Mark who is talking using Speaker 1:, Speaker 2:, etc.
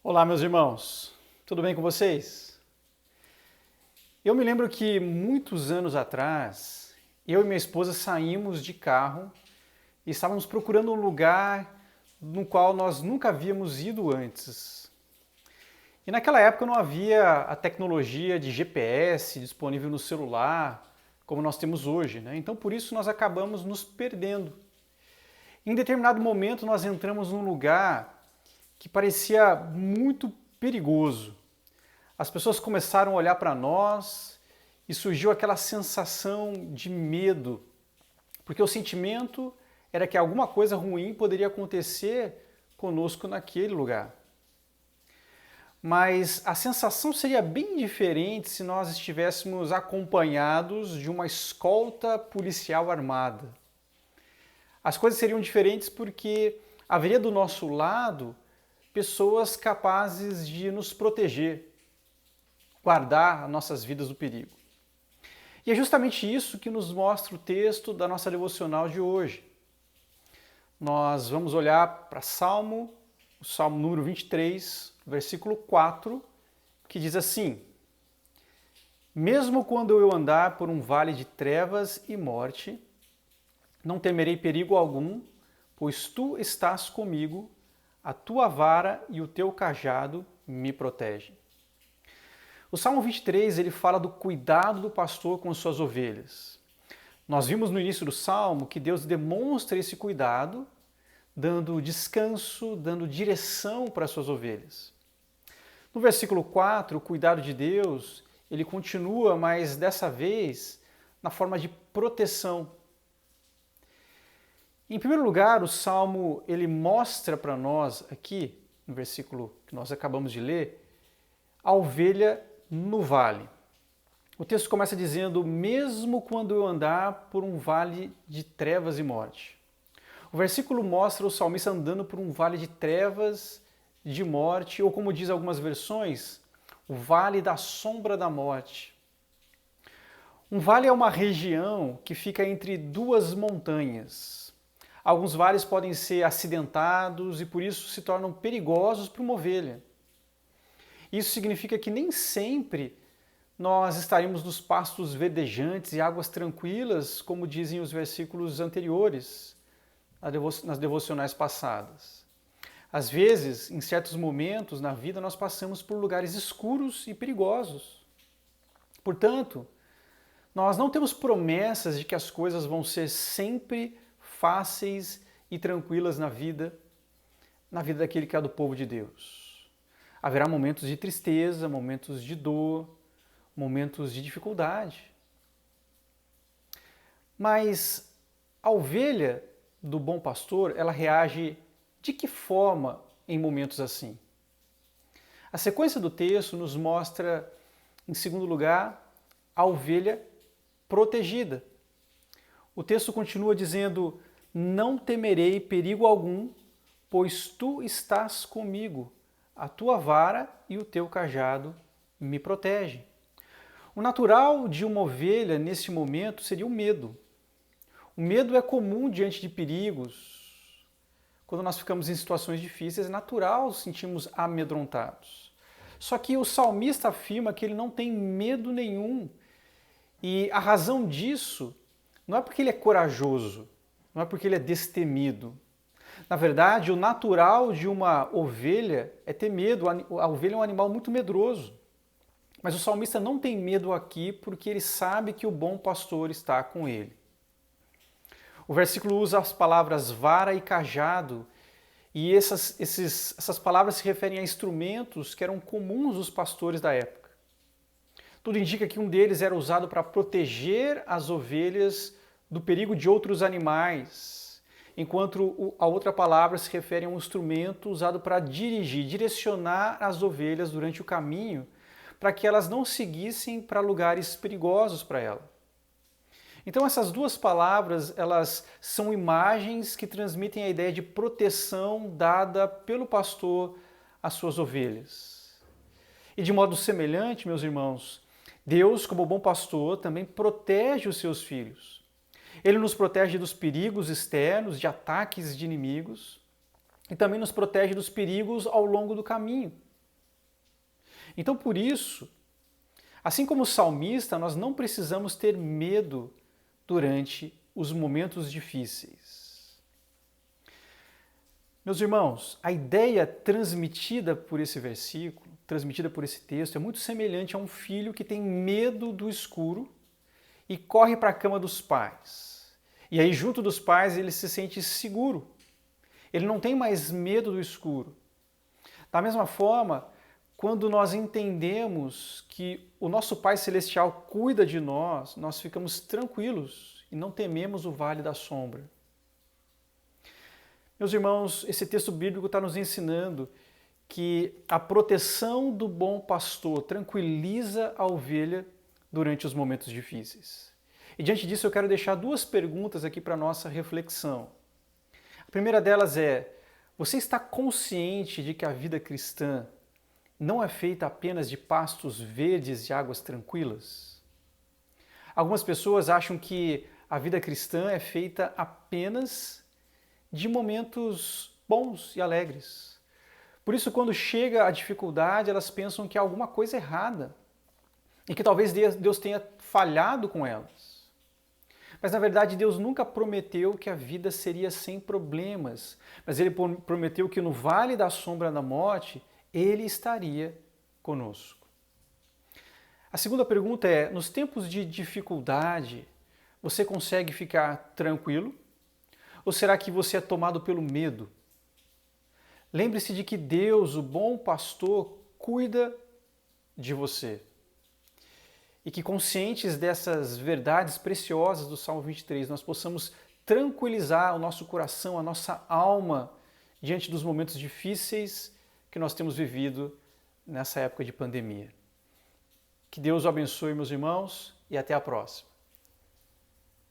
Speaker 1: Olá, meus irmãos, tudo bem com vocês? Eu me lembro que muitos anos atrás, eu e minha esposa saímos de carro e estávamos procurando um lugar no qual nós nunca havíamos ido antes. E naquela época não havia a tecnologia de GPS disponível no celular, como nós temos hoje, né? Então por isso nós acabamos nos perdendo. Em determinado momento nós entramos num lugar que parecia muito perigoso. As pessoas começaram a olhar para nós e surgiu aquela sensação de medo, porque o sentimento era que alguma coisa ruim poderia acontecer conosco naquele lugar. Mas a sensação seria bem diferente se nós estivéssemos acompanhados de uma escolta policial armada. As coisas seriam diferentes porque haveria do nosso lado pessoas capazes de nos proteger, guardar nossas vidas do perigo. E é justamente isso que nos mostra o texto da nossa devocional de hoje. Nós vamos olhar para o Salmo número 23, versículo 4, que diz assim: Mesmo quando eu andar por um vale de trevas e morte, não temerei perigo algum, pois tu estás comigo, a tua vara e o teu cajado me protegem. O Salmo 23 ele fala do cuidado do pastor com suas ovelhas. Nós vimos no início do Salmo que Deus demonstra esse cuidado, dando descanso, dando direção para as suas ovelhas. No versículo 4, o cuidado de Deus, ele continua, mas dessa vez na forma de proteção. Em primeiro lugar, o Salmo ele mostra para nós aqui, no versículo que nós acabamos de ler, a ovelha no vale. O texto começa dizendo, mesmo quando eu andar por um vale de trevas e morte. O versículo mostra o salmista andando por um vale de trevas, de morte, ou como diz algumas versões, o vale da sombra da morte. Um vale é uma região que fica entre duas montanhas. Alguns vales podem ser acidentados e por isso se tornam perigosos para uma ovelha. Isso significa que nem sempre nós estaremos nos pastos verdejantes e águas tranquilas, como dizem os versículos anteriores, nas devocionais passadas. Às vezes, em certos momentos na vida, nós passamos por lugares escuros e perigosos. Portanto, nós não temos promessas de que as coisas vão ser sempre fáceis e tranquilas na vida daquele que é do povo de Deus. Haverá momentos de tristeza, momentos de dor, momentos de dificuldade. Mas a ovelha do bom pastor, ela reage de que forma em momentos assim? A sequência do texto nos mostra, em segundo lugar, a ovelha protegida. O texto continua dizendo, não temerei perigo algum, pois tu estás comigo, a tua vara e o teu cajado me protegem. O natural de uma ovelha nesse momento seria o medo. O medo é comum diante de perigos. Quando nós ficamos em situações difíceis, é natural sentirmos amedrontados. Só que o salmista afirma que ele não tem medo nenhum. E a razão disso não é porque ele é corajoso, não é porque ele é destemido. Na verdade, o natural de uma ovelha é ter medo. A ovelha é um animal muito medroso. Mas o salmista não tem medo aqui porque ele sabe que o bom pastor está com ele. O versículo usa as palavras vara e cajado, e essas palavras se referem a instrumentos que eram comuns dos pastores da época. Tudo indica que um deles era usado para proteger as ovelhas do perigo de outros animais, enquanto a outra palavra se refere a um instrumento usado para dirigir, direcionar as ovelhas durante o caminho, para que elas não seguissem para lugares perigosos para ela. Então essas duas palavras, elas são imagens que transmitem a ideia de proteção dada pelo pastor às suas ovelhas. E de modo semelhante, meus irmãos, Deus, como bom pastor, também protege os seus filhos. Ele nos protege dos perigos externos, de ataques de inimigos, e também nos protege dos perigos ao longo do caminho. Então, por isso, assim como o salmista, nós não precisamos ter medo durante os momentos difíceis. Meus irmãos, a ideia transmitida por esse versículo, transmitida por esse texto, é muito semelhante a um filho que tem medo do escuro e corre para a cama dos pais. E aí, junto dos pais, ele se sente seguro. Ele não tem mais medo do escuro. Da mesma forma, quando nós entendemos que o nosso Pai Celestial cuida de nós, nós ficamos tranquilos e não tememos o vale da sombra. Meus irmãos, esse texto bíblico está nos ensinando que a proteção do bom pastor tranquiliza a ovelha durante os momentos difíceis. E diante disso eu quero deixar duas perguntas aqui para a nossa reflexão. A primeira delas é: você está consciente de que a vida cristã não é feita apenas de pastos verdes e águas tranquilas? Algumas pessoas acham que a vida cristã é feita apenas de momentos bons e alegres. Por isso, quando chega a dificuldade, elas pensam que há alguma coisa errada e que talvez Deus tenha falhado com elas. Mas, na verdade, Deus nunca prometeu que a vida seria sem problemas, mas Ele prometeu que no vale da sombra da morte, Ele estaria conosco. A segunda pergunta é: nos tempos de dificuldade, você consegue ficar tranquilo? Ou será que você é tomado pelo medo? Lembre-se de que Deus, o bom pastor, cuida de você. E que, conscientes dessas verdades preciosas do Salmo 23, nós possamos tranquilizar o nosso coração, a nossa alma, diante dos momentos difíceis que nós temos vivido nessa época de pandemia. Que Deus o abençoe, meus irmãos, e até a próxima.